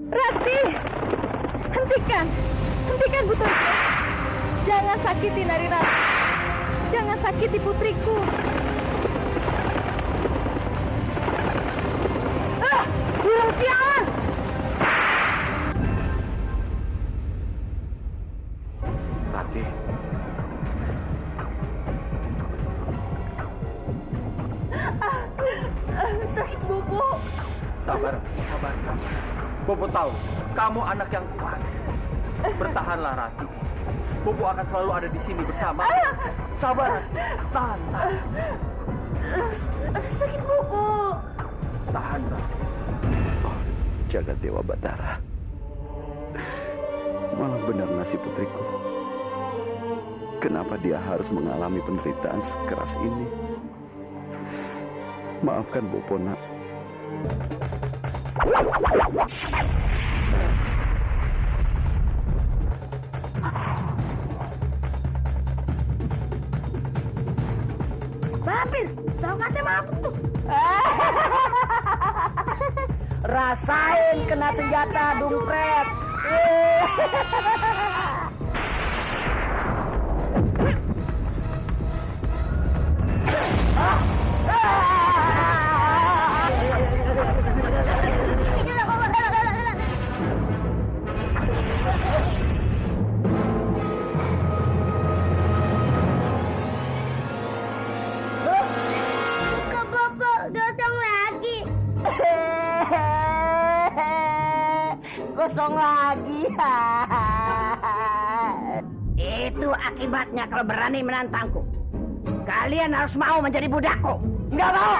Rati, hentikan putriku. Jangan sakiti Nari Rati. Jangan sakiti putriku. Burung sialan! Rati. Sakit Bobo. Sabar. Bobo tahu, kamu anak yang kuat. Bertahanlah, Rati. Bobo akan selalu ada di sini bersama. Sabar, tahan. Sakit Bobo. Tahan, Rati. Oh, jagat Dewa Batara. Malah benar nasib putriku. Kenapa dia harus mengalami penderitaan sekeras ini? Maafkan Bopo, nak. Mampir, tahu kata mampu tuh. Rasain kena senjata, Dumpret. Gosong lagi. Itu akibatnya kalau berani menantangku. Kalian harus mau menjadi budakku. Nggak mau?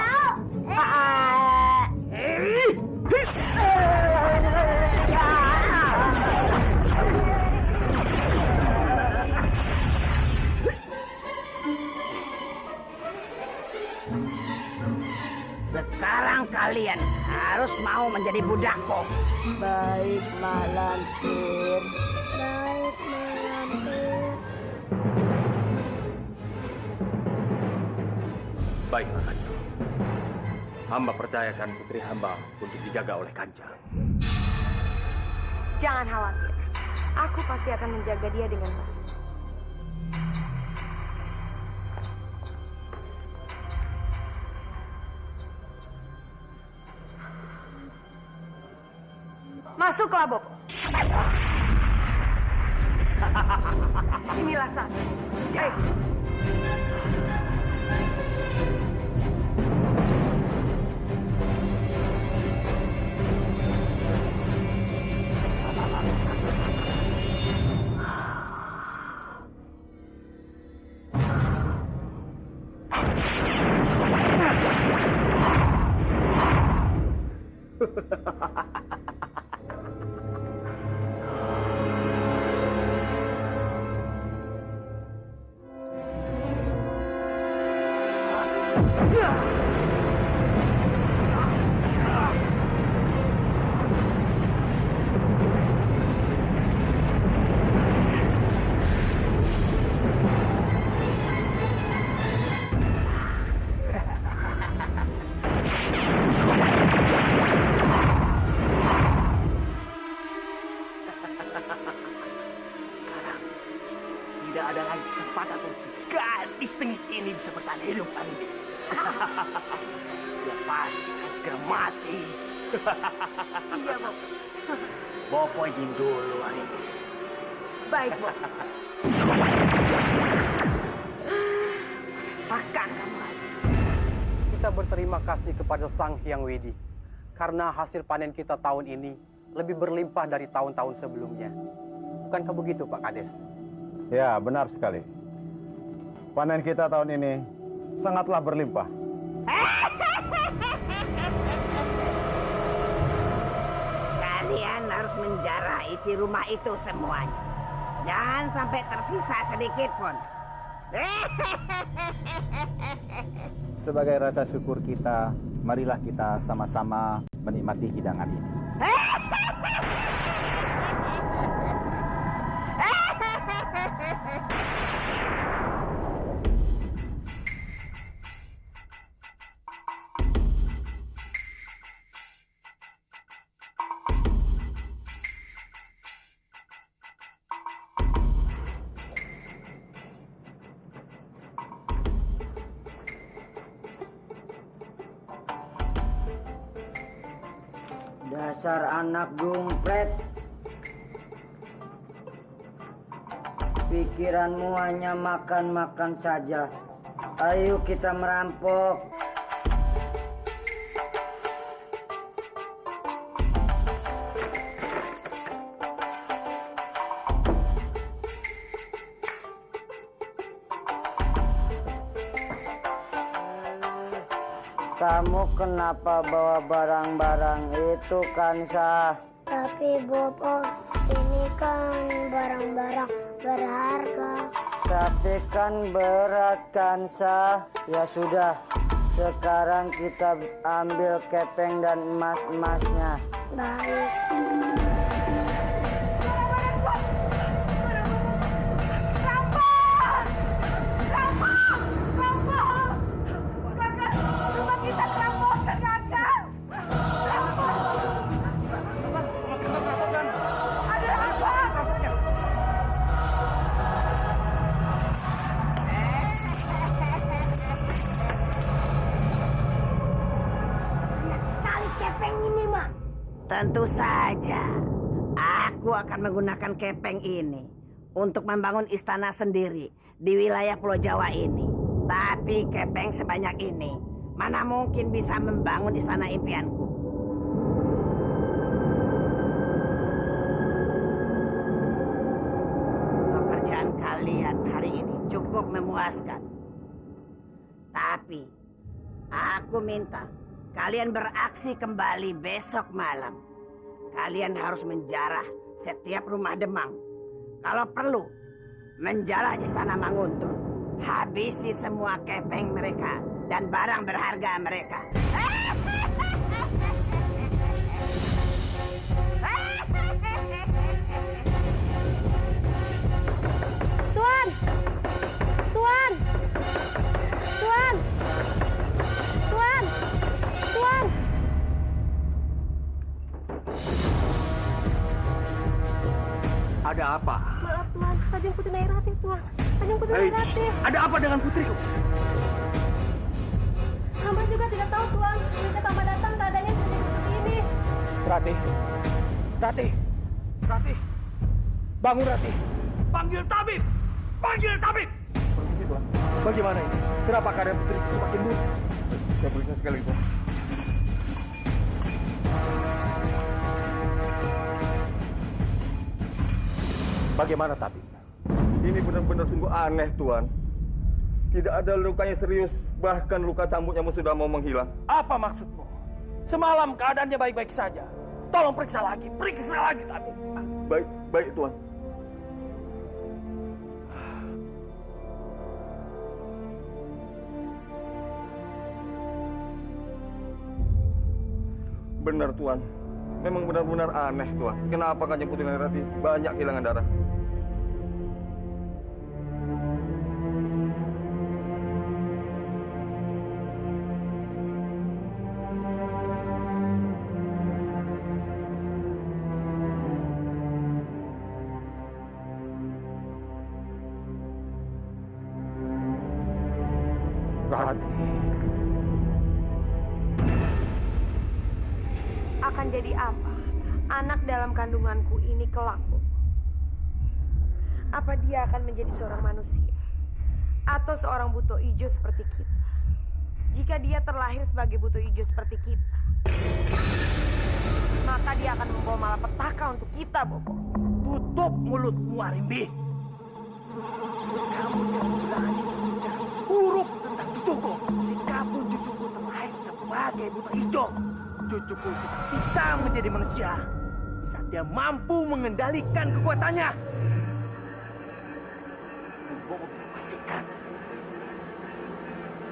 Sekarang kalian harus mau menjadi budakku. Baik, Mak Lampir. Baiklah, Kanjeng. Hamba percayakan putri hamba untuk dijaga oleh Kanjeng. Jangan khawatir. Aku pasti akan menjaga dia dengan baik. Masuklah, Bopo. Inilah saatnya. Ayo. Tidak ada lagi kesempatan untuk si gadis tengik ini bisa bertahan hidup lagi. Dia pasti akan segera mati. Iya, Bopo. Bopo izin dulu hari ini. Baik, Bopo. Rasakan kamu. Kita berterima kasih kepada Sang Hyang Widi karena hasil panen kita tahun ini lebih berlimpah dari tahun-tahun sebelumnya. Bukankah begitu, Pak Kades? Ya, benar sekali. Panen kita tahun ini sangatlah berlimpah. Kalian harus menjarah isi rumah itu semuanya. Jangan sampai tersisa sedikit pun. Sebagai rasa syukur kita, marilah kita sama-sama menikmati hidangan ini. Dasar anak jumpret. Pikiranmu hanya makan-makan saja. Ayo kita merampok. Kamu kenapa bawa barang-barang itu, Kansa? Tapi Bobo, ini kan barang-barang berharga. Tapi kan berat, Kansa. Ya sudah, sekarang kita ambil kepeng dan emas-emasnya. Baik. Tentu saja, aku akan menggunakan kepeng ini untuk membangun istana sendiri di wilayah Pulau Jawa ini. Tapi kepeng sebanyak ini, mana mungkin bisa membangun istana impianku. Pekerjaan kalian hari ini cukup memuaskan. Tapi, aku minta kalian beraksi kembali besok malam. Kalian harus menjarah setiap rumah Demang. Kalau perlu, menjarah istana Manguntur. Habisi semua kepeng mereka dan barang berharga mereka. Tuan! Tuan! Tuan! Tuan! Tuan! Ada apa? Maaf Tuan, Kanjeng Putri Nyai Rati Tuan. Kanjeng Putri Nyai Rati. Ada apa dengan putriku? Hamba juga tidak tahu Tuan. Ketika hamba datang keadaannya seperti ini. Rati. Rati. Rati. Bangun Rati. Panggil tabib. Panggil tabib. Permisi Tuan. Bagaimana ini? Kenapa keadaan putriku semakin buruk? Saya periksa sekali Tuan. Bagaimana tabib? Ini benar-benar sungguh aneh Tuan. Tidak ada lukanya serius, bahkan luka cambuknya sudah mau menghilang. Apa maksudmu? Semalam keadaannya baik-baik saja. Tolong periksa lagi tabib. Baik Tuan. Benar Tuan, memang benar-benar aneh Tuan. Kenapa Kanjeng Putri Nyai Rati banyak kehilangan darah? Rati. Akan jadi apa anak dalam kandunganku ini kelak? Apa dia akan menjadi seorang manusia atau seorang buto ijo seperti kita? Jika dia terlahir sebagai buto ijo seperti kita, maka dia akan membawa malapetaka untuk kita, Bobo. Tutup mulutmu, Arimbi. Kamu jangan berani bicara buruk tentang cucuku. Jikapun cucuku terlahir sebagai buto ijo, cucuku bisa menjadi manusia di saat dia mampu mengendalikan kekuatannya. Bobo bisa pastikan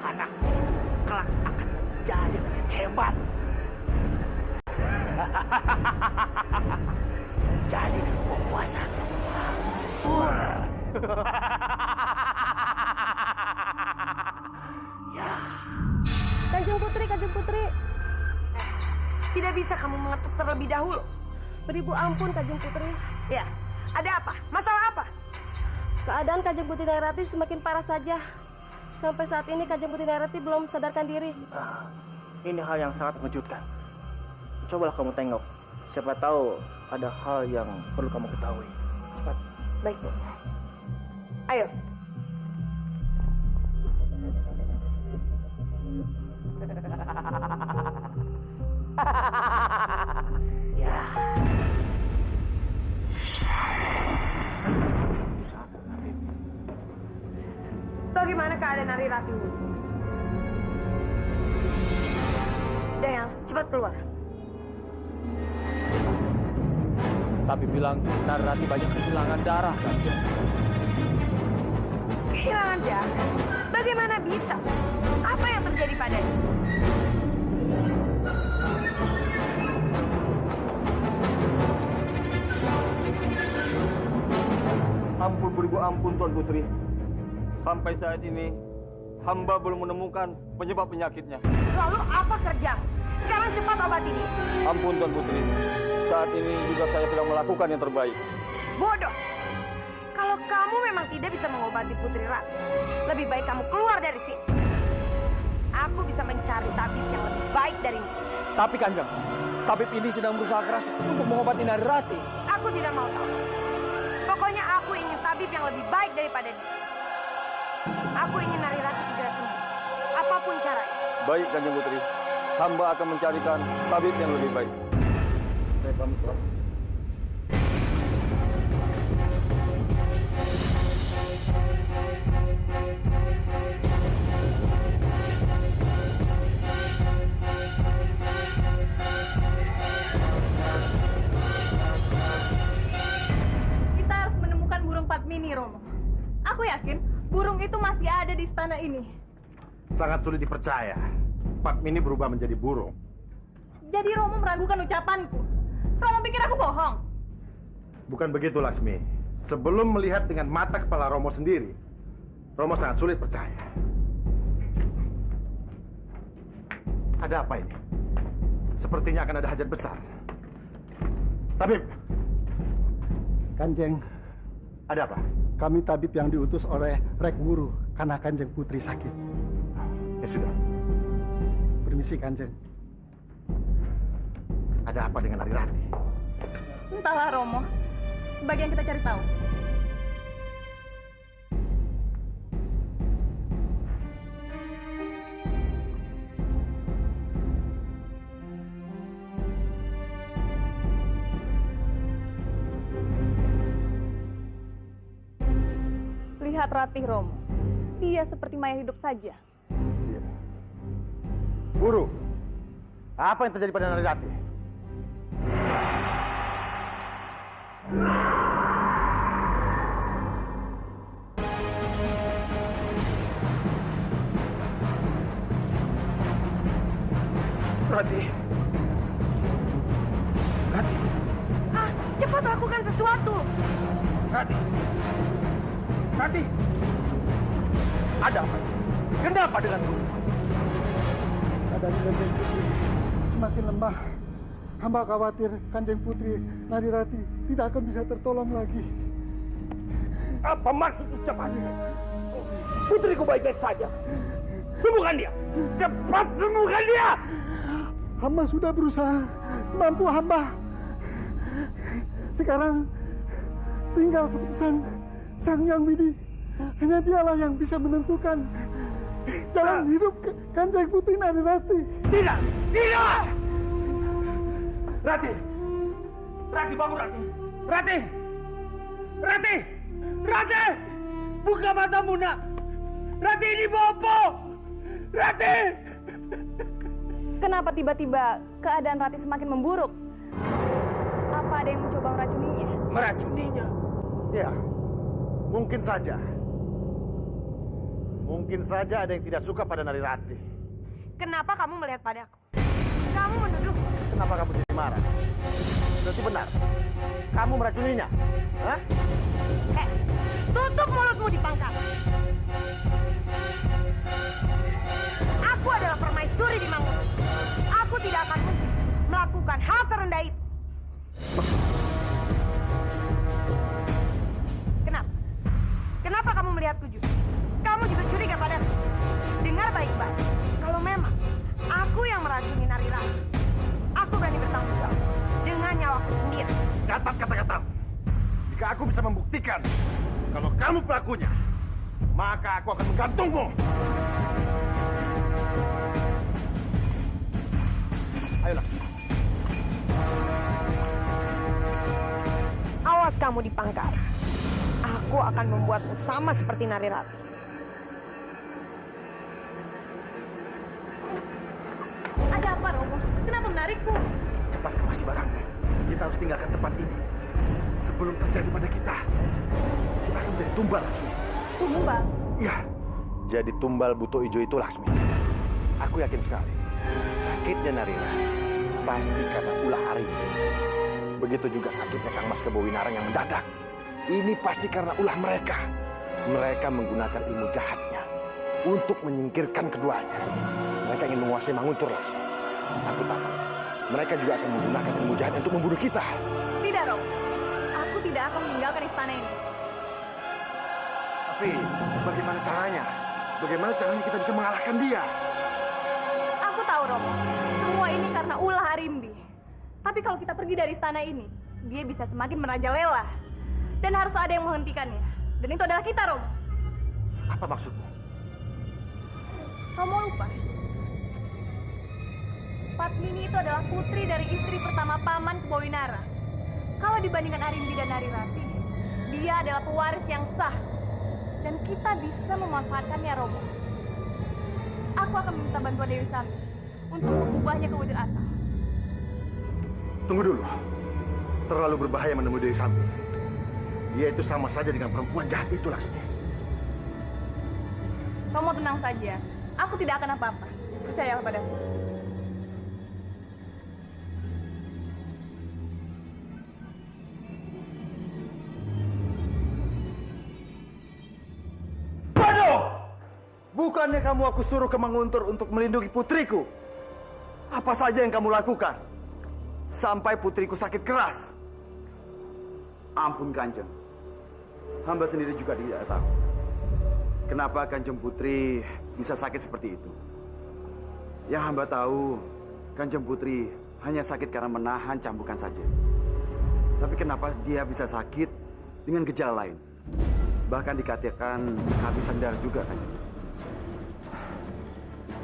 anakmu itu kelak akan menjadi orang yang hebat. Menjadi penguasa Manguntur. Ya. Kanjeng Putri. Tidak bisa kamu mengetuk terlebih dahulu. Beribu ampun, Kanjeng Putri. Ya, ada apa? Masalah apa? Keadaan Kanjeng Putri Nyai Rati semakin parah saja. Sampai saat ini Kanjeng Putri Nyai Rati belum sadarkan diri. Ini hal yang sangat mengejutkan. Cobalah kamu tengok. Siapa tahu ada hal yang perlu kamu ketahui. Cepat. Baik, Bu. Ayo. Ya. Bagaimana keadaan Nari Rati? Dayang, cepat keluar. Tapi bilang Narati banyak kehilangan darah, Kanjeng. Kehilangan darah? Bagaimana bisa? Apa yang terjadi padanya? Ampun beribu ampun Tuan Putri. Sampai saat ini hamba belum menemukan penyebab penyakitnya. Lalu apa kerjamu? Sekarang cepat obati dia. Ampun Tuan Putri. Saat ini juga saya sedang melakukan yang terbaik. Bodoh. Kalau kamu memang tidak bisa mengobati Putri Ratu, lebih baik kamu keluar dari sini. Aku bisa mencari tabib yang lebih baik darimu. Tapi Kanjeng, tabib ini sedang berusaha keras untuk mengobati Narirati. Aku tidak mau tahu. Pokoknya aku ingin tabib yang lebih baik daripada dia. Aku ingin Narirati segera sembuh. Apapun caranya. Baik Kanjeng Putri. Hamba akan mencarikan tabib yang lebih baik. Saya pamit, Tuan. Kita harus menemukan burung Padmini, Romo. Aku yakin burung itu masih ada di istana ini. Sangat sulit dipercaya. Padmini berubah menjadi burung. Jadi Romo meragukan ucapanku. Romo pikir aku bohong. Bukan begitu, Laksmi. Sebelum melihat dengan mata kepala Romo sendiri, Romo sangat sulit percaya. Ada apa ini? Sepertinya akan ada hajat besar. Tabib! Kanjeng, Ada apa? kami tabib yang diutus oleh Rek Guru karena Kanjeng Putri sakit. Ya sudah. Permisi Kanjeng. Ada apa dengan Narirati? Entahlah, Romo. Sebagian kita cari tahu. Lihat Ratih, Romo. Dia seperti mayat hidup saja. Iya. Guru, apa yang terjadi pada Narirati? Rati. Rati. Ah, cepat lakukan sesuatu. Rati. Rati. Ada apa? Kenapa dengan guru? Keadaan Kanjeng Putri semakin lemah. Hamba khawatir Kanjeng Putri Narirati tidak akan bisa tertolong lagi. Apa maksud ucapannya? Putriku baik-baik saja. Sembuhkan dia. Cepat sembuhkan dia. Hamba sudah berusaha semampu hamba. Sekarang tinggal keputusan Sang Hyang Widi. Hanya dialah yang bisa menentukan jalan hidup Kanjeng Putri Narirati. Tidak! Tidak! Rati! Rati, bangun Rati! Rati! Rati! Rati! Buka matamu, nak! Rati, ini Bopo! Rati! Kenapa tiba-tiba keadaan Ratih semakin memburuk? Apa ada yang mencoba meracuninya? Meracuninya? Ya, mungkin saja. Mungkin saja ada yang tidak suka pada Narirati. Kenapa kamu melihat padaku? Kamu menuduh. Kenapa kamu jadi marah? Berarti benar. Kamu meracuninya. Hah? Tutup mulutmu di pangkal. Aku adalah permaisuri di Mangun. Aku tidak akan mungkin melakukan hal serendah itu. Kenapa? Kenapa kamu melihatku juga? Kamu juga curiga padaku. Dengar baik-baik. Kalau memang aku yang meracuni Narirati, aku berani bertanggung catat kata-katamu. Jika aku bisa membuktikan kalau kamu pelakunya, maka aku akan menggantungmu. Ayolah. Awas kamu di Pangkara. Aku akan membuatmu sama seperti Narirati. Ada apa, Romo? Kenapa menarikku? Cepat kemasi barangmu. Kita harus tinggalkan tempat ini sebelum terjadi pada kita. Kita akan menjadi tumbal, Lasmi. Tumbal? Iya. Jadi tumbal buto ijo itu, Lasmi. Aku yakin sekali. Sakitnya Narira pasti karena ulah hari. Begitu juga sakitnya Kang Mas Kebowinarang yang mendadak. Ini pasti karena ulah mereka. Mereka menggunakan ilmu jahatnya untuk menyingkirkan keduanya. Mereka ingin menguasai Manguntur, Lasmi. Aku tahu. Mereka juga akan menggunakan ilmu jahat untuk membunuh kita. Tidak, Romo. Aku tidak akan meninggalkan istana ini. Tapi bagaimana caranya? Bagaimana caranya kita bisa mengalahkan dia? Aku tahu, Romo. Semua ini karena ulah Arimbi. Tapi kalau kita pergi dari istana ini, dia bisa semakin merajalela. Dan harus ada yang menghentikannya. Dan itu adalah kita, Romo. Apa maksudmu? Romo lupa. Padmini itu adalah putri dari istri pertama Paman Kebowinarang. Kalau dibandingkan Arimbi dan Narirati, dia adalah pewaris yang sah. Dan kita bisa memanfaatkannya, Romo. Aku akan meminta bantuan Dewi Sambi untuk mengubahnya ke wujud asal. Tunggu dulu. Terlalu berbahaya menemui Dewi Sambi. Dia itu sama saja dengan perempuan jahat itu, Lasmi. Romo tenang saja. Aku tidak akan apa-apa. Percayalah padaku. Bukannya kamu aku suruh ke Manguntur untuk melindungi putriku? Apa saja yang kamu lakukan? Sampai putriku sakit keras. Ampun Kanjeng. Hamba sendiri juga tidak tahu. Kenapa Kanjeng Putri bisa sakit seperti itu? Yang hamba tahu, Kanjeng Putri hanya sakit karena menahan cambukan saja. Tapi kenapa dia bisa sakit dengan gejala lain? Bahkan dikatakan kehabisan darah juga, Kanjeng.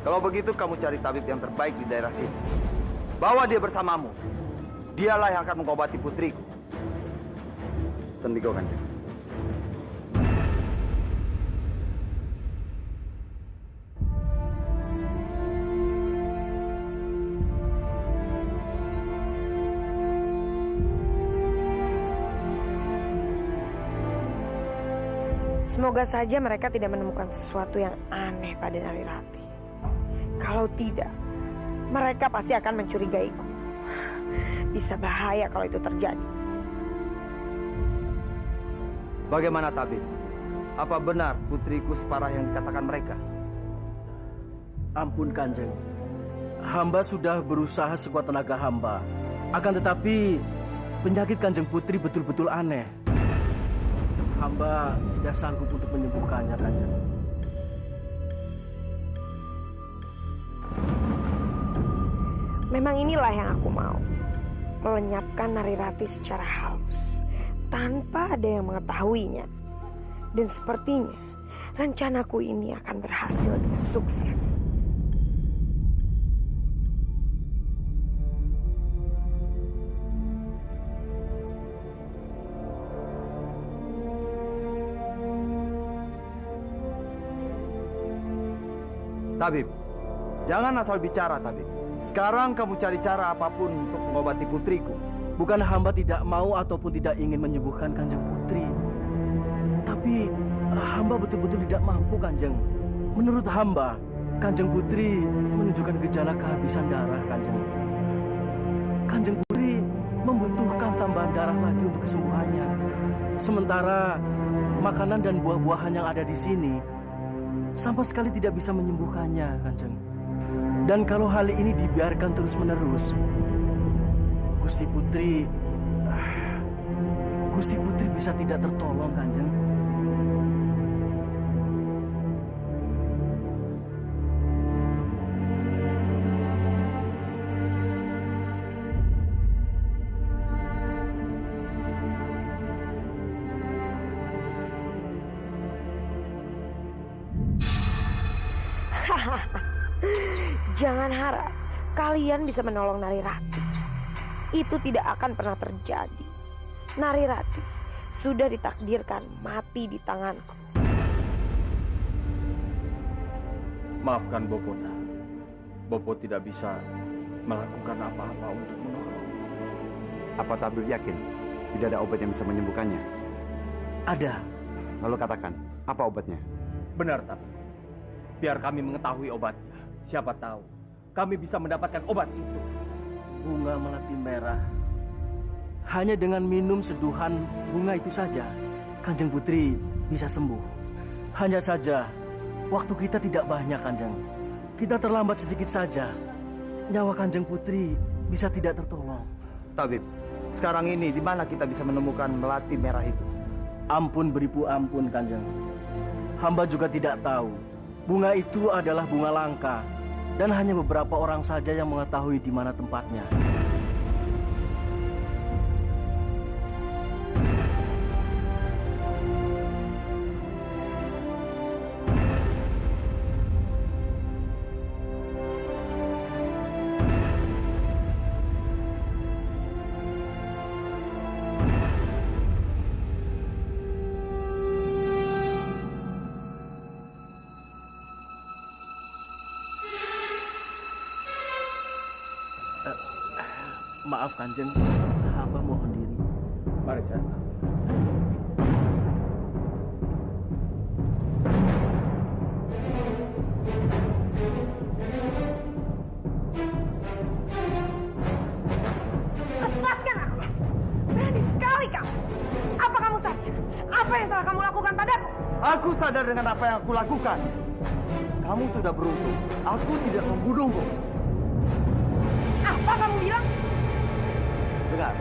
Kalau begitu kamu cari tabib yang terbaik di daerah sini. Bawa dia bersamamu. Dialah yang akan mengobati putriku. Sendigo, Kanjeng. Semoga saja mereka tidak menemukan sesuatu yang aneh pada Narirati. Kalau tidak, mereka pasti akan mencurigaiku. Bisa bahaya kalau itu terjadi. Bagaimana tabib? Apa benar putriku separah yang dikatakan mereka? Ampun Kanjeng. Hamba sudah berusaha sekuat tenaga hamba. Akan tetapi penyakit Kanjeng Putri betul-betul aneh. Hamba tidak sanggup untuk menyembuhkannya, Kanjeng. Memang inilah yang aku mau. Melenyapkan Narirati secara halus. Tanpa ada yang mengetahuinya. Dan sepertinya rencanaku ini akan berhasil dengan sukses. Tabib, jangan asal bicara, Tabib. Sekarang kamu cari cara apapun untuk mengobati putriku. Bukan hamba tidak mau ataupun tidak ingin menyembuhkan Kanjeng Putri. Tapi hamba betul-betul tidak mampu, Kanjeng. Menurut hamba, Kanjeng Putri menunjukkan gejala kehabisan darah, Kanjeng. Kanjeng Putri membutuhkan tambahan darah lagi untuk kesembuhannya. Sementara makanan dan buah-buahan yang ada di sini sama sekali tidak bisa menyembuhkannya, Kanjeng. Dan kalau hal ini dibiarkan terus-menerus, Gusti Putri bisa tidak tertolong, Kanjeng. kalian bisa menolong Narirati, itu tidak akan pernah terjadi. Narirati sudah ditakdirkan mati di tanganku. Maafkan Bopo. Bopo tidak bisa melakukan apa-apa untuk menolong. Apa Tabib yakin tidak ada obat yang bisa menyembuhkannya? Ada. Lalu katakan, apa obatnya? Benar, tapi biar kami mengetahui obatnya. Siapa tahu kami bisa mendapatkan obat itu. Bunga melati merah. Hanya dengan minum seduhan bunga itu saja, Kanjeng Putri bisa sembuh. Hanya saja, waktu kita tidak banyak, Kanjeng. Kita terlambat sedikit saja. Nyawa Kanjeng Putri bisa tidak tertolong. Tabib, sekarang ini di mana kita bisa menemukan melati merah itu? Ampun beribu ampun, Kanjeng. Hamba juga tidak tahu. Bunga itu adalah bunga langka. Dan hanya beberapa orang saja yang mengetahui di mana tempatnya. Maaf Kanjeng, hamba mohon diri. Mari saya. Lepaskan aku! Berani sekali kamu! Apa kamu sadar? Apa yang telah kamu lakukan padaku? Aku sadar dengan apa yang aku lakukan. Kamu sudah beruntung. Aku tidak membunuhmu. Apa kamu bilang? Dengar,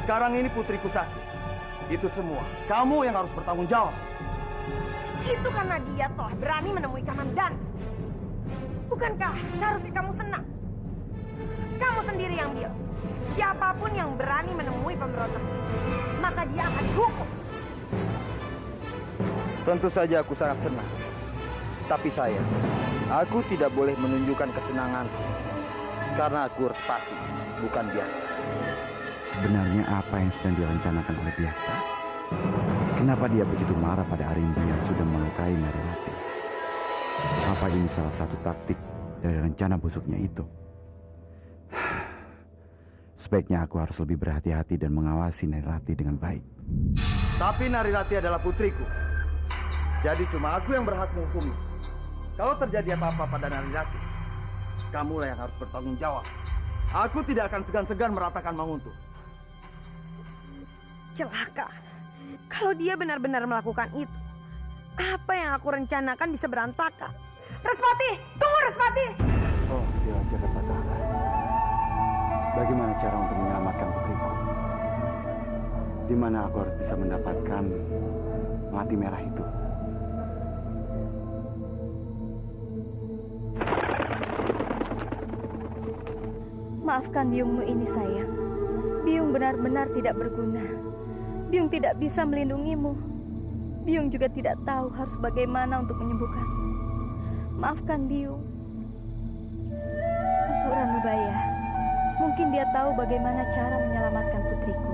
sekarang ini putriku sakit. Itu semua kamu yang harus bertanggung jawab. Itu karena dia telah berani menemui Kamandan. Bukankah seharusnya kamu senang? Kamu sendiri yang bilang, siapapun yang berani menemui pemberontak itu, maka dia akan dihukum. Tentu saja aku sangat senang. Tapi sayang, aku tidak boleh menunjukkan kesenanganku. Karena aku Respati, bukan Biakta. Sebenarnya apa yang sedang direncanakan oleh Biakta? Kenapa dia begitu marah pada Arimbi yang sudah melukai Narirati? Apa ini salah satu taktik dari rencana busuknya itu? Sebaiknya aku harus lebih berhati-hati dan mengawasi Narirati dengan baik. Tapi Narirati adalah putriku. Jadi cuma aku yang berhak menghukumnya. Kalau terjadi apa-apa pada Narirati, kamulah yang harus bertanggung jawab. Aku tidak akan segan-segan meratakan Manguntu. Celaka. Kalau dia benar-benar melakukan itu, apa yang aku rencanakan bisa berantakan. Respati! Tunggu Respati! Oh, Dewa Jagat Batara. Bagaimana cara untuk menyelamatkan putriku? Di mana aku harus bisa mendapatkan melati merah itu? Maafkan biungmu ini sayang. Biung benar-benar tidak berguna. Biung tidak bisa melindungimu. Biung juga tidak tahu harus bagaimana untuk menyembuhkanmu. Maafkan Biung. Untuk Ranubaya, mungkin dia tahu bagaimana cara menyelamatkan putriku.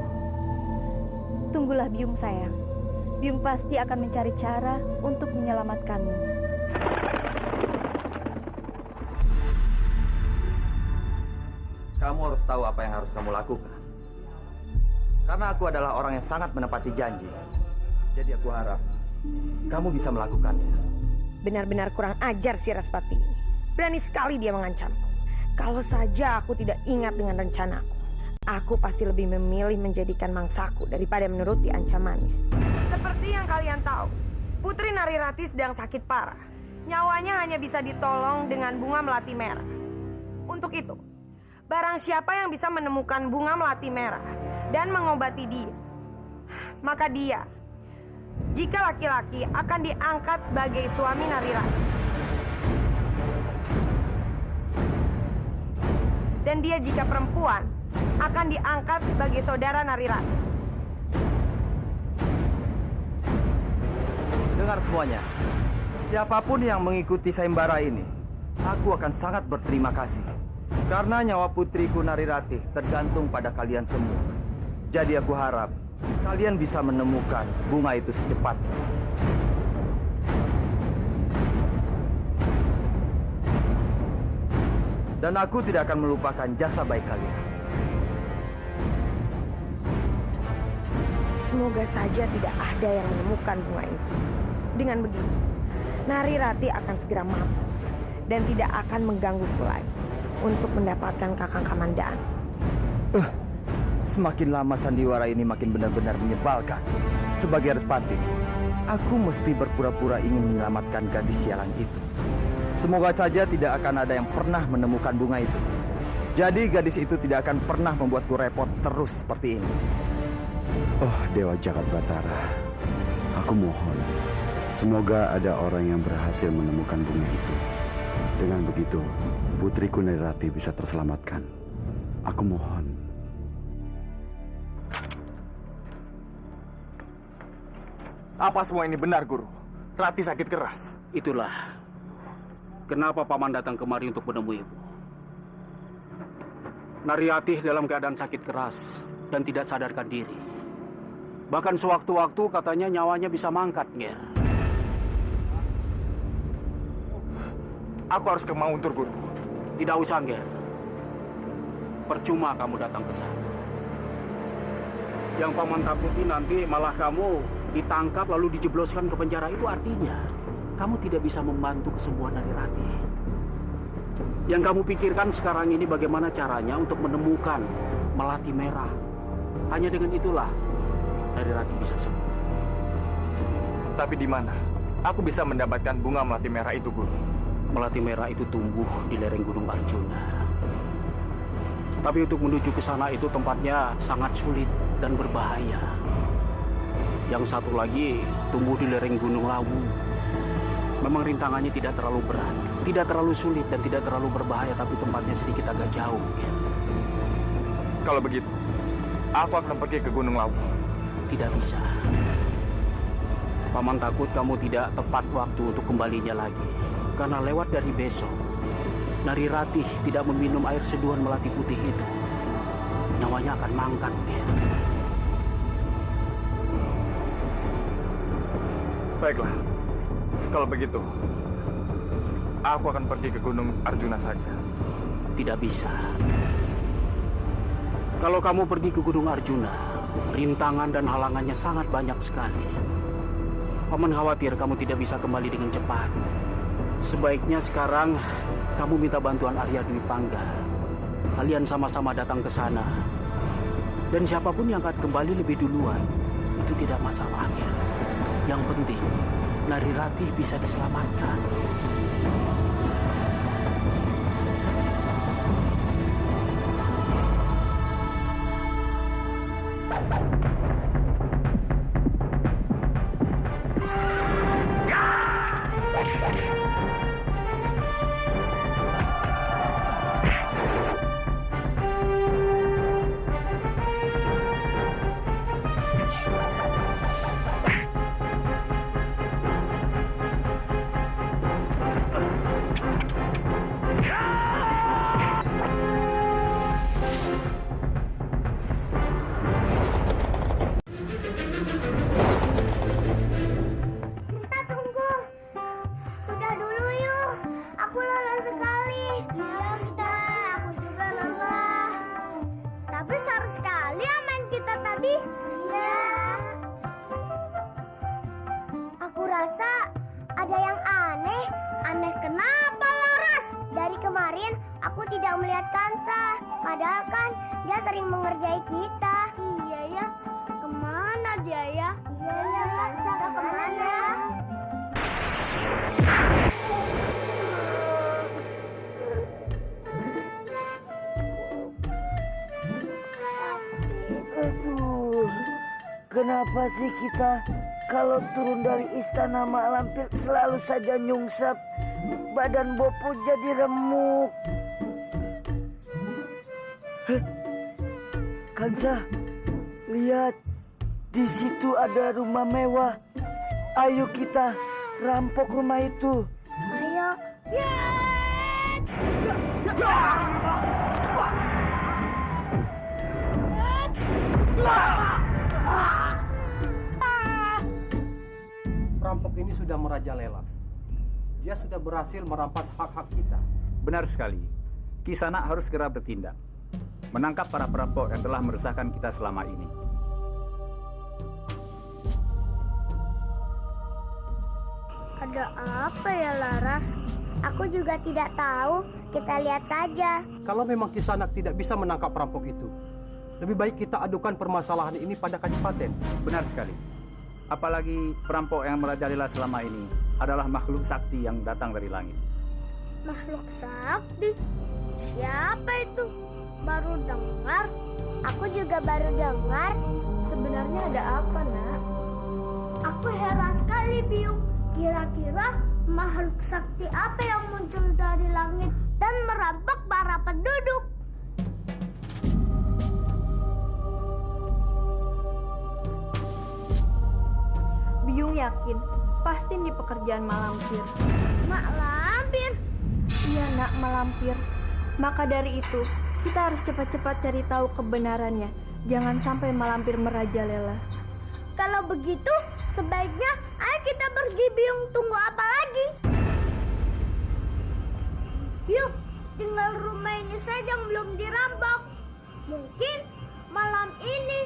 Tunggulah Biung sayang. Biung pasti akan mencari cara untuk menyelamatkanmu. Kamu harus tahu apa yang harus kamu lakukan. Karena aku adalah orang yang sangat menepati janji. Jadi aku harap kamu bisa melakukannya. Benar-benar kurang ajar si Respati ini. Berani sekali dia mengancamku. Kalau saja aku tidak ingat dengan rencanaku, aku pasti lebih memilih menjadikan mangsaku daripada menuruti ancamannya. Seperti yang kalian tahu, Putri Narirati sedang sakit parah. Nyawanya hanya bisa ditolong dengan bunga melati merah. Untuk itu, barang siapa yang bisa menemukan bunga melati merah dan mengobati dia, maka dia, jika laki-laki, akan diangkat sebagai suami Narirati. Dan dia jika perempuan, akan diangkat sebagai saudara Narirati. Dengar semuanya, siapapun yang mengikuti sayembara ini, aku akan sangat berterima kasih. Karena nyawa putriku Narirati tergantung pada kalian semua. Jadi aku harap kalian bisa menemukan bunga itu secepatnya. Dan aku tidak akan melupakan jasa baik kalian. Semoga saja tidak ada yang menemukan bunga itu. Dengan begitu, Narirati akan segera mampus dan tidak akan menggangguku lagi untuk mendapatkan Kakang Kamandaan. Semakin lama sandiwara ini makin benar-benar menyebalkan. Sebagai Respati, aku mesti berpura-pura ingin menyelamatkan gadis sialan itu. Semoga saja tidak akan ada yang pernah menemukan bunga itu. Jadi gadis itu tidak akan pernah membuatku repot terus seperti ini. Oh Dewa Jagat Batara, aku mohon, semoga ada orang yang berhasil menemukan bunga itu. Dengan begitu, putriku Narirati bisa terselamatkan. Aku mohon. Apa semua ini benar, Guru? Rati sakit keras. Itulah kenapa Paman datang kemari untuk menemuimu. Narirati dalam keadaan sakit keras dan tidak sadarkan diri. Bahkan sewaktu-waktu katanya nyawanya bisa mangkat, Nger. Aku harus ke Mauntur, Guru. Tidak usah, Nger. Percuma kamu datang ke sana. Yang Paman takuti nanti malah kamu ditangkap lalu dijebloskan ke penjara. Itu artinya kamu tidak bisa membantu kesembuhan Narirati. Yang kamu pikirkan sekarang ini bagaimana caranya untuk menemukan melati merah. Hanya dengan itulah Narirati bisa sembuh. Tapi di mana aku bisa mendapatkan bunga melati merah itu, Guru? Melati merah itu tumbuh di lereng Gunung Arjuna. Tapi untuk menuju ke sana itu tempatnya sangat sulit dan berbahaya. Yang satu lagi tumbuh di lereng Gunung Lawu. Memang rintangannya tidak terlalu berat, tidak terlalu sulit dan tidak terlalu berbahaya, tapi tempatnya sedikit agak jauh. Ya. Kalau begitu, aku akan pergi ke Gunung Lawu. Tidak bisa. Paman takut kamu tidak tepat waktu untuk kembalinya lagi. Karena lewat dari besok, Narirati tidak meminum air seduhan melati putih itu. Nyawanya akan mangkat, Ger. Baiklah, kalau begitu, aku akan pergi ke Gunung Arjuna saja. Tidak bisa. Kalau kamu pergi ke Gunung Arjuna, rintangan dan halangannya sangat banyak sekali. Paman khawatir kamu tidak bisa kembali dengan cepat. Sebaiknya sekarang kamu minta bantuan Arya Dwi Pangga. Kalian sama-sama datang ke sana. Dan siapapun yang akan kembali lebih duluan, itu tidak masalah, ya. Yang penting, Narirati bisa diselamatkan. Kenapa sih kita kalau turun dari istana Mak Lampir selalu saja nyungsep, badan Bopo jadi remuk. Kansa, lihat, di situ ada rumah mewah. Ayo kita rampok rumah itu. Ayo. ini sudah merajalela. Dia sudah berhasil merampas hak-hak kita. Benar sekali. Kisanak harus segera bertindak. Menangkap para perampok yang telah meresahkan kita selama ini. Ada apa ya, Laras? Aku juga tidak tahu. Kita lihat saja. Kalau memang Kisanak tidak bisa menangkap perampok itu, lebih baik kita adukan permasalahan ini pada Kadipaten. Benar sekali. Apalagi perampok yang merajalela selama ini adalah makhluk sakti yang datang dari langit. Makhluk sakti? Siapa itu? Baru dengar. Aku juga baru dengar. Sebenarnya ada apa, Nak? Aku heran sekali, Biung. Kira-kira makhluk sakti apa yang muncul dari langit dan merampok para penduduk? Biung yakin pasti ini pekerjaan Mak Lampir. Mak Lampir? Iya, Nak, Mak Lampir. Maka dari itu, kita harus cepat-cepat cari tahu kebenarannya. Jangan sampai Mak Lampir merajalela. Kalau begitu, sebaiknya ayo kita pergi, Biung. Tunggu apa lagi? Biung, tinggal rumah ini saja yang belum dirampok. Mungkin malam ini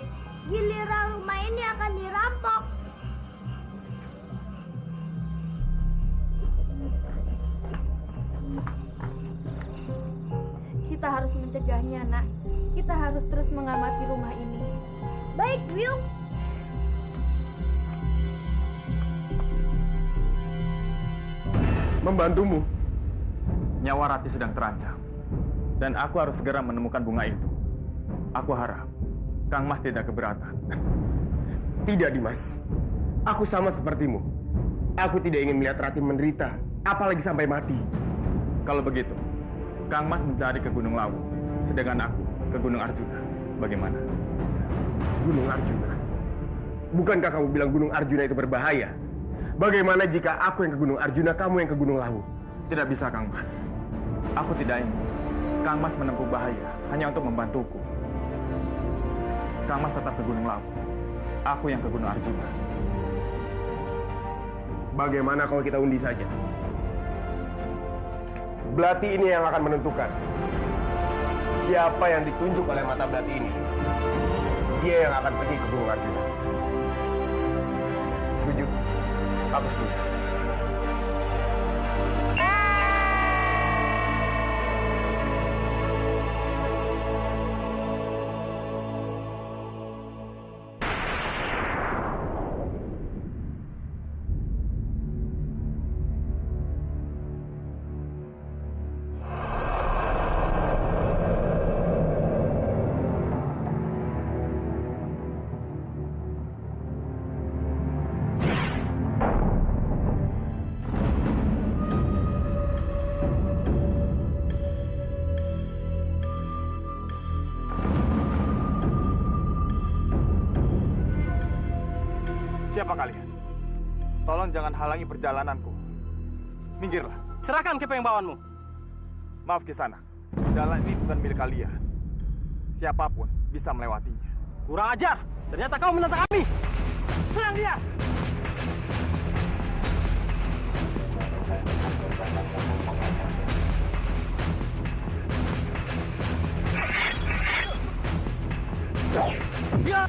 giliran rumah ini akan dirampok. Kita harus mencegahnya, Nak. Kita harus terus mengamati rumah ini. Baik, Biung. Membantumu. Nyawa Rati sedang terancam. Dan aku harus segera menemukan bunga itu. Aku harap Kang Mas tidak keberatan. Tidak, Dimas. Aku sama sepertimu. Aku tidak ingin melihat Rati menderita, apalagi sampai mati. Kalau begitu, Kang Mas mencari ke Gunung Lawu, sedangkan aku ke Gunung Arjuna. Bagaimana? Gunung Arjuna? Bukankah kamu bilang Gunung Arjuna itu berbahaya? Bagaimana jika aku yang ke Gunung Arjuna, kamu yang ke Gunung Lawu? Tidak bisa, Kang Mas. Aku tidak ingin Kang Mas menempuh bahaya hanya untuk membantuku. Kang Mas tetap ke Gunung Lawu. Aku yang ke Gunung Arjuna. Bagaimana kalau kita undi saja? Belati ini yang akan menentukan siapa yang ditunjuk oleh mata belati ini. Dia yang akan pergi ke Gunung Arjuna. Setuju? Aku setuju. Siapa kalian? Tolong jangan halangi perjalananku. Minggirlah. Serahkan kepeng bawanmu. Maaf, Kisanak. Jalan ini bukan milik kalian. Siapapun bisa melewatinya. Kurang ajar. Ternyata kau menentang kami. Serang dia. Ya.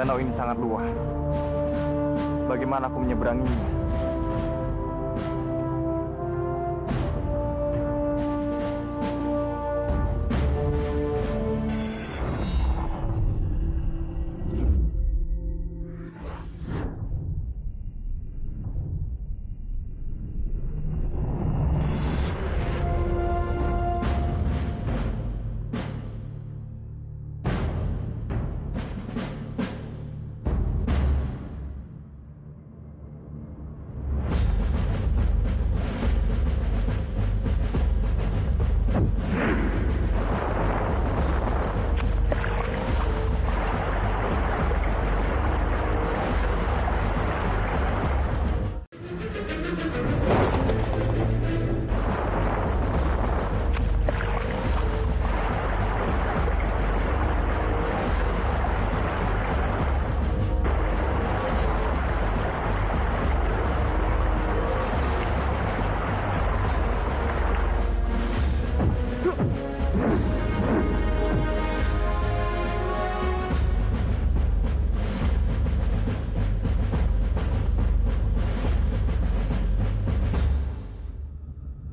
Danau ini sangat luas. Bagaimana aku menyeberanginya?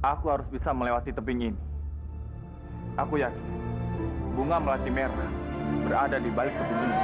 Aku harus bisa melewati tebing ini. Aku yakin bunga melati merah berada di balik tebing ini.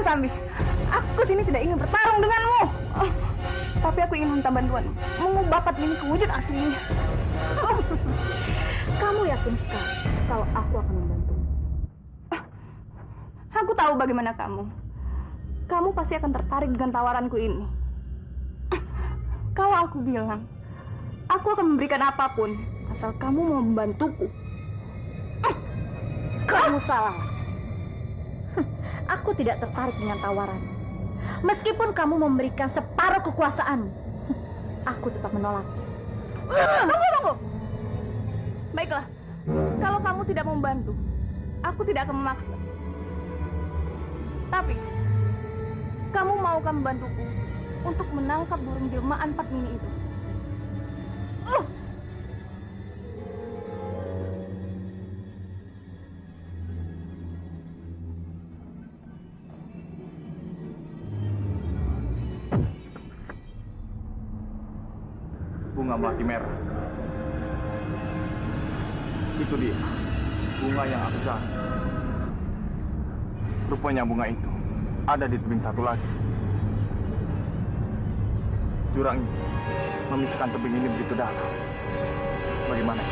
Sambi, aku sini tidak ingin bertarung denganmu. Tapi aku ingin minta bantuan mengubah Patmi ini ke wujud aslinya. Kamu yakin sekali kalau aku akan membantu? Aku tahu bagaimana kamu. Kamu pasti akan tertarik dengan tawaranku ini. Kalau aku bilang, aku akan memberikan apapun asal kamu mau membantuku. Kamu salah. Aku tidak tertarik dengan tawaran. Meskipun kamu memberikan separuh kekuasaan, aku tetap menolak. Tunggu. Baiklah, kalau kamu tidak membantu, aku tidak akan memaksa. Tapi, kamu maukah membantuku untuk menangkap burung jelmaan Patmini itu? Bunga melati merah. Itu dia, bunga yang aku cari. Rupanya bunga itu ada di tebing satu lagi. jurang ini memisahkan tebing ini begitu dalam. Bagaimana?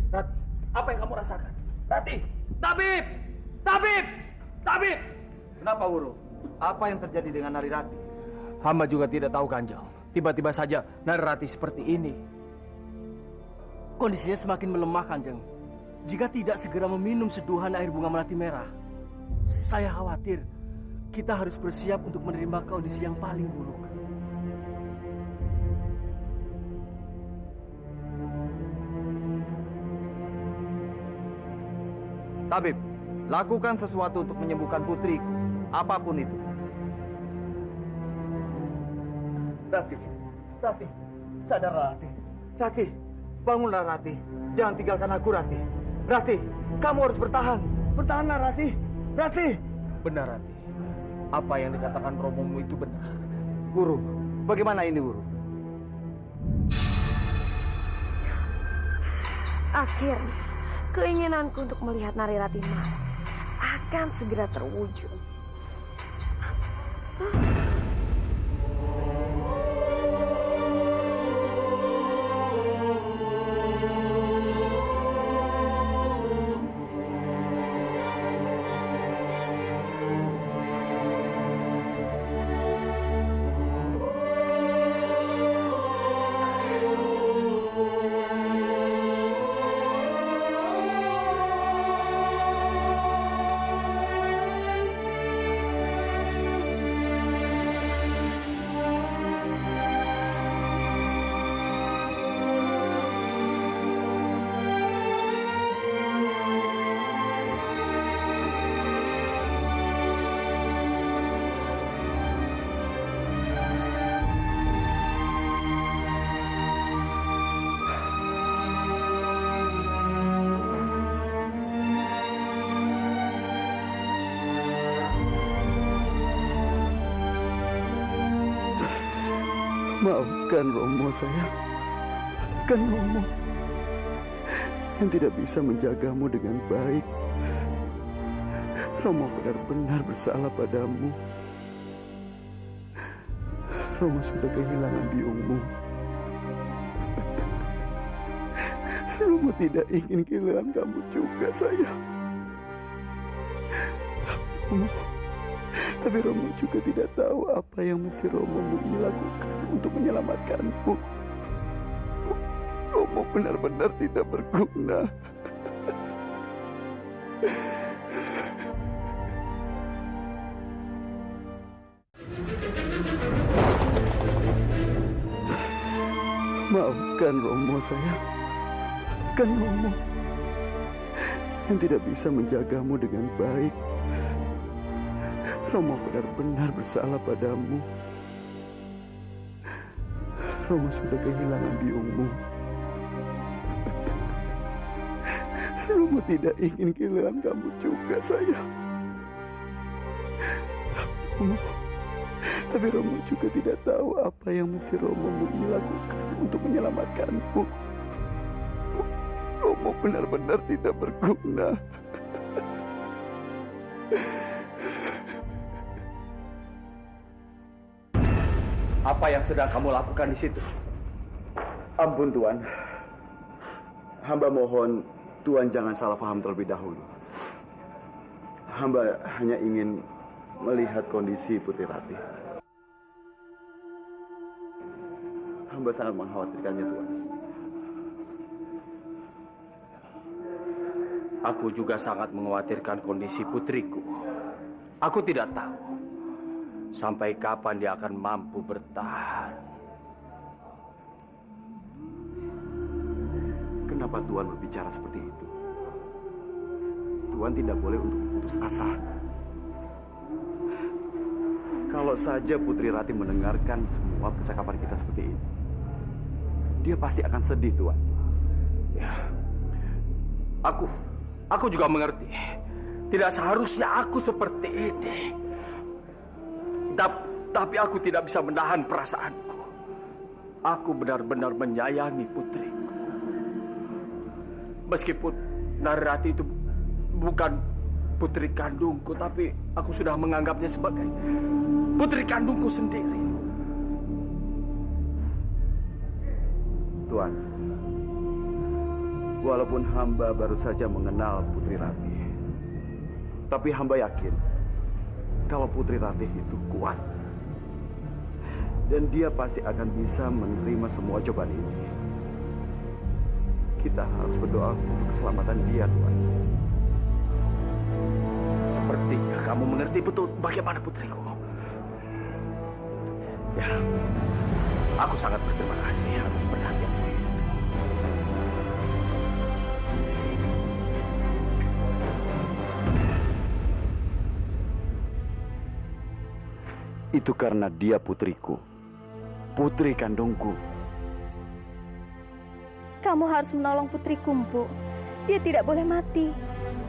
Rati, apa yang kamu rasakan? Rati, tabib, tabib, tabib. Kenapa, Wuru? Apa yang terjadi dengan Narirati? Hamba juga tidak tahu, Kanjeng. Tiba-tiba saja Narirati seperti ini. Kondisinya semakin melemah, Kanjeng. Jika tidak segera meminum seduhan air bunga melati merah, saya khawatir kita harus bersiap untuk menerima kondisi yang paling buruk. Tabib, lakukan sesuatu untuk menyembuhkan putriku, apapun itu. Rati, sadarlah Rati. Rati, bangunlah Rati. Jangan tinggalkan aku Rati. Rati, kamu harus bertahan. Bertahanlah Rati. Rati. Benar, Rati. Apa yang dikatakan Romomu itu benar. Guru, bagaimana ini, Guru? Akhirnya, keinginanku untuk melihat Narirati mati akan segera terwujud. Maafkan Romo sayang. Maafkan Romo yang tidak bisa menjagamu dengan baik. Romo benar-benar bersalah padamu. Romo sudah kehilangan biungmu. Romo tidak ingin kehilangan kamu juga sayang. Tapi Romo juga tidak tahu apa yang mesti Romo ini lakukan untuk menyelamatkanmu. Romo benar-benar tidak berguna. Maafkan Romo sayang. Maafkan Romo yang tidak bisa menjagamu dengan baik. Romo benar-benar bersalah padamu. Romo sudah kehilangan biungmu. Romo tidak ingin kehilangan kamu juga sayang. Tapi Romo juga tidak tahu apa yang mesti Romo ini lakukan untuk menyelamatkanmu. Romo benar-benar tidak berguna. Apa yang sedang kamu lakukan di situ? Ampun Tuan. Hamba mohon Tuan jangan salah paham terlebih dahulu. Hamba hanya ingin melihat kondisi Putri Ratih. Hamba sangat mengkhawatirkannya, Tuan. Aku juga sangat mengkhawatirkan kondisi putriku. Aku tidak tahu sampai kapan dia akan mampu bertahan. Kenapa Tuan berbicara seperti itu? Tuan tidak boleh untuk putus asa. Kalau saja Putri Ratih mendengarkan semua percakapan kita seperti ini, dia pasti akan sedih, Tuan. Ya, aku juga mengerti. Tidak seharusnya aku seperti ini. Tapi aku tidak bisa menahan perasaanku. Aku benar-benar menyayangi putriku. Meskipun Narirati itu bukan putri kandungku, tapi aku sudah menganggapnya sebagai putri kandungku sendiri. Tuan, walaupun hamba baru saja mengenal Putri Ratih, tapi hamba yakin kalau Putri Ratih itu kuat. Dan dia pasti akan bisa menerima semua cobaan ini. Kita harus berdoa untuk keselamatan dia, Tuan. Sepertinya kamu mengerti betul bagaimana putriku. Ya, aku sangat berterima kasih atas perhatianmu. Itu karena dia putriku, putri kandungku. Kamu harus menolong putriku, Mpu. Dia tidak boleh mati.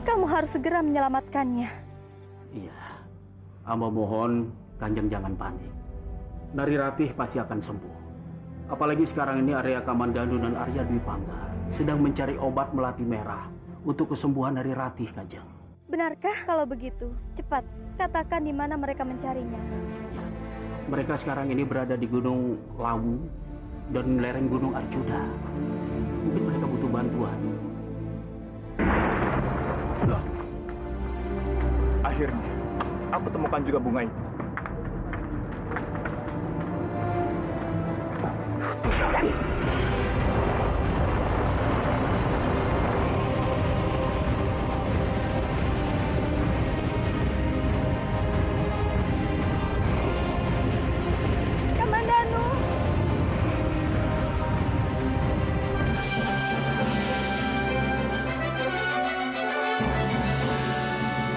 Kamu harus segera menyelamatkannya. Iya, hamba mohon Kanjeng jangan panik. Narirati pasti akan sembuh. Apalagi sekarang ini Arya Kamandanu dan Arya Dwi Pangga sedang mencari obat melati merah untuk kesembuhan Narirati, Kanjeng. Benarkah kalau begitu? Cepat, katakan di mana mereka mencarinya. Mereka sekarang ini berada di Gunung Lawu dan lereng Gunung Arjuda. Mungkin mereka butuh bantuan. Loh. Akhirnya, aku temukan juga bunga itu.